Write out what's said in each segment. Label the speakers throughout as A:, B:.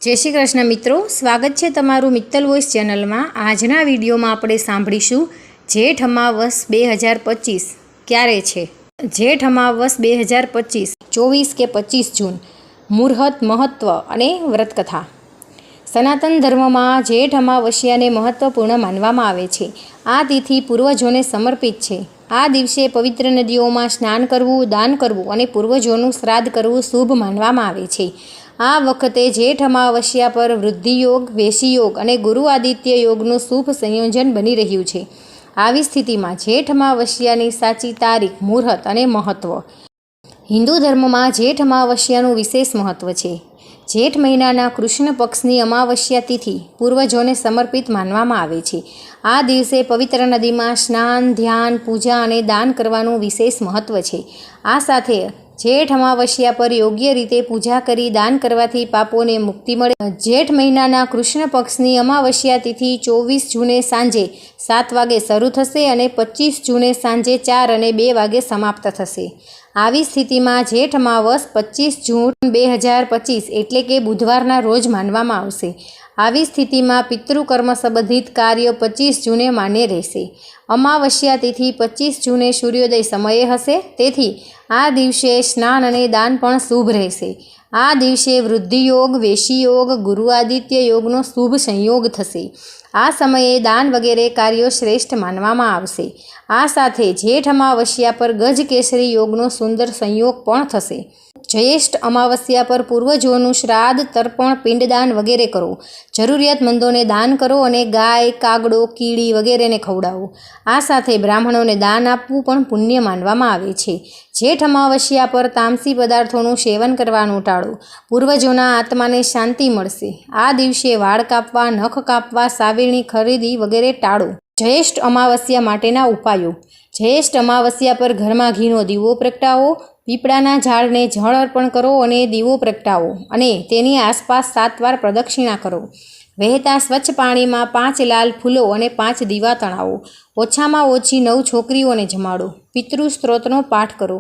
A: जय श्री कृष्ण मित्रों, स्वागत है तमारू मित्तल वॉइस चैनल में। आजना विडियो में आपणे सांभळीशुं जेठ अमावस 2025 क्यारे छे। जेठ अमावस 2025 24 के 25 जून। मुहूर्त, महत्व अने व्रतकथा। सनातन धर्म में जेठ अमावस्या ने महत्वपूर्ण मानवामां आवे छे। आ तिथि पूर्वजोने समर्पित है। आ दिवसे पवित्र नदीओं में स्नान करवू, दान करवू अने पूर्वजोनुं श्राद्ध करवू शुभ मानवामां आवे छे। आ वखते जेठ अमावस्या पर वृद्धि योग, वेशी योग अने गुरु आदित्य योगनुं शुभ संयोजन बनी रह्युं छे। आवी स्थितिमां जेठ अमावस्यानी साची तारीख, मुहूर्त अने महत्व। हिंदू धर्म में जेठ अमावस्यानुं विशेष महत्व है। जेठ महीनाना कृष्ण पक्षनी अमावस्या तिथि पूर्वजोने समर्पित मानवामां आवे छे। आ दिवसे पवित्र नदी में स्नान, ध्यान, पूजा अने दान करवानुं विशेष महत्व है। आ साथे जेठ अमावस्या पर योग्य रीते पूजा करी दान करवाथी पापोने मुक्ति मळे। जेठ महीनाना कृष्ण पक्षनी अमावस्या तिथि 24 जूने सांजे 7 वागे शरू थशे अने 25 जूने सांजे 4 અને 2 वागे समाप्त थशे। આવી સ્થિતિમાં જેઠ અમાવસ 25 જૂન 2025 એટલે કે બુધવારના રોજ માનવામાં આવશે। આવી સ્થિતિમાં પિતૃકર્મ સંબંધિત કાર્ય 25 જૂને માન્ય રહેશે। અમાવસ્યા તિથિ 25 જૂને સૂર્યોદય સમયે હશે, તેથી આ દિવસે સ્નાન અને દાન પણ શુભ રહેશે। આ દિવસે વૃદ્ધિ योग, વેશી योग, ગુરુ આદિત્ય યોગનો શુભ સંયોગ થશે। આ સમયે દાન વગેરે કાર્યો શ્રેષ્ઠ માનવામાં આવશે। આ સાથે જેઠ અમાવસ્યા પર ગજ કેસરી યોગનો સુંદર સંયોગ પણ થશે। ज्येष्ठ अमावस्या पर पूर्वजोनुं श्राद्ध, तर्पण, पिंडदान वगैरह करो। जरूरियातमंदोने दान करो अने गाय, कागड़ो, कीड़ी वगैरह ने खवड़ावो। आ साथे ब्राह्मणोने दान आपवुं पण पुण्य मानवामां आवे छे। जेठ अमावस्या पर तामसी पदार्थोनुं सेवन करवानुं टाळो। पूर्वजोना आत्माने शांति मळशे। आ दिवसे वाळ कापवा, नख कापवा, सावेणी खरीदी वगैरह टाळो। ज्येष्ठ अमावस्या माटेना उपायो। ज्येष्ठ अमावस्या पर घरमां घीनो दीवो प्रगटावो। पीपळाना झाड़ने जळ अर्पण करो अने दीवो प्रगटावो अने तेनी आसपास 7 वार प्रदक्षिणा करो। वहेता स्वच्छ पाणी में 5 लाल फूलो अने 5 दीवा तणावो। ओछामां ओછી 9 छोकरीओने जमाड़ो। पितृस्त्रोतनो पाठ करो।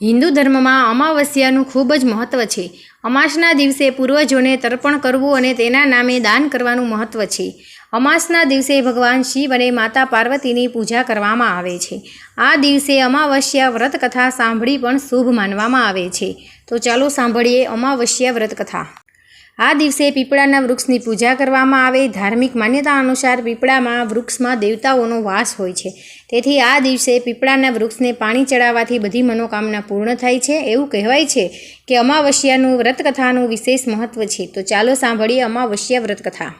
A: हिंदू धर्म में अमावस्यानुं खूब ज महत्व है। अमासना दिवसे पूर्वजोने तर्पण करवू अने तेना नामे दान करवानुं महत्व है। अमासना दिवसे भगवान शिव अने माता पार्वतीनी पूजा करवामां आवे छे। आ दिवसे अमावस्या व्रत कथा सांभळी पण शुभ मानवामां आवे छे। तो चालो सांभळीए अमावस्या व्रत कथा। आ दिवसे पीपळाना वृक्षनी पूजा करवामां आवे। धार्मिक मान्यता अनुसार पीपळामां वृक्षमां देवताओनो वास होय छे, तेथी आ दिवसे पीपळाना वृक्षने पाणी चढ़ाववाथी बधी मनोकामना पूर्ण थाय छे। एवुं कहेवाय छे के अमावस्यानुं व्रतकथानुं विशेष महत्व छे। तो चालो सांभळीए अमावस्या व्रतकथा।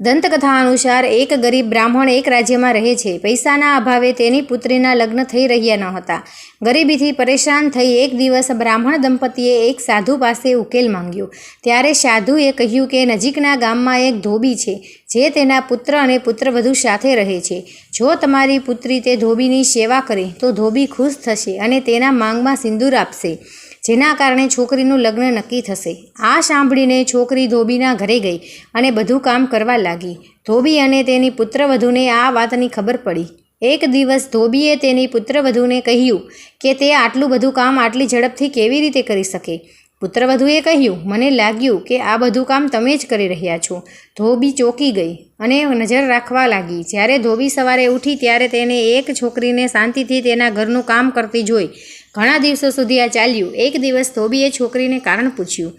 A: दंतकथा अनुसार एक गरीब ब्राह्मण एक राज्य में रहे छे। पैसाना अभावे तेनी पुत्रीना लग्न थई रह्या न हता। गरीबीथी परेशान थई एक दिवस ब्राह्मण दंपतीए एक साधु पासे उकेल मांग्यो। त्यारे साधुए कह्युं के नजीकना गाममां एक धोबी छे जे तेना पुत्र अने पुत्रवधू साथे रहे छे। जो तमारी पुत्री ते धोबीनी सेवा करे तो धोबी खुश थशे अने तेना मांगमां सिंदूर आपशे, जेना कारणे छोकरीनुं लग्न नक्की थशे। आ सांभळीने छोकरी धोबीना घरे गई अने बधुं काम करवा लागी। धोबी अने तेनी पुत्रवधूने आ वातनी खबर पड़ी। एक दिवस धोबीए तेनी पुत्रवधूने कह्युं के ते आटલું બધું કામ આટલી ઝડપથી કેવી રીતે કરી શકે। પુત્રવધુએ કહ્યું, મને લાગ્યું કે આ બધું કામ તમે જ કરી રહ્યા છો। ધોબી ચોંકી ગઈ અને નજર રાખવા લાગી। જ્યારે ધોબી સવારે ઉઠી ત્યારે તેને એક છોકરીને શાંતિથી તેના ઘરનું કામ કરતી જોઈ। ઘણા દિવસો સુધી આ ચાલ્યું। એક દિવસ ધોબીએ છોકરીને કારણ પૂછ્યું।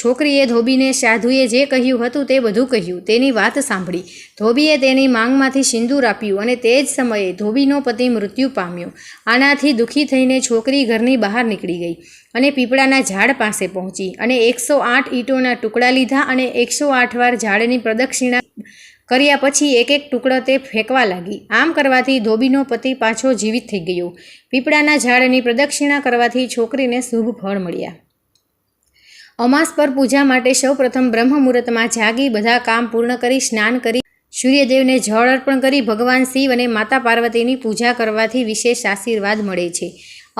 A: છોકરીએ ધોબીને સાધુએ જે કહ્યું હતું તે બધું કહ્યું। તેની વાત સાંભળી। ધોબીએ તેની માંગમાંથી સિંદૂર આપ્યું અને તે જ સમયે ધોબીનો પતિ મૃત્યુ પામ્યો। આનાથી દુઃખી થઈને છોકરી ઘરની બહાર નીકળી ગઈ અને પીપળાના ઝાડ પાસે પહોંચી અને 108 ઈંટોના ટુકડા લીધા અને 108 વાર ઝાડની પ્રદક્ષિણા કર્યા પછી એક એક ટુકડો તે ફેંકવા લાગી। આમ કરવાથી ધોબીનો પતિ પાછો જીવિત થઈ ગયો। પીપળાના ઝાડની પ્રદક્ષિણા કરવાથી છોકરીને શુભ ફળ મળ્યા। અમાસ પર પૂજા માટે સૌપ્રથમ બ્રહ્મ મુહૂર્તમાં જાગી બધા કામ પૂર્ણ કરી સ્નાન કરી સૂર્યદેવને જળ અર્પણ કરી ભગવાન શિવ અને માતા પાર્વતીની પૂજા કરવાથી વિશેષ આશીર્વાદ મળે છે।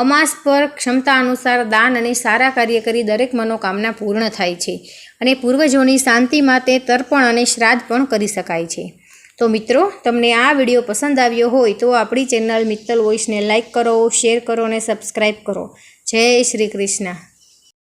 A: અમાસ પર ક્ષમતા અનુસાર દાન અને સારા કાર્ય કરી દરેક મનોકામના પૂર્ણ થાય છે અને પૂર્વજોની શાંતિ માટે તર્પણ અને શ્રાદ્ધ પણ કરી શકાય છે। તો મિત્રો, તમને આ વિડીયો પસંદ આવ્યો હોય તો આપણી ચેનલ મિત્તલ વોઇસને લાઇક કરો, શેર કરો અને સબસ્ક્રાઈબ કરો। જય શ્રી કૃષ્ણ।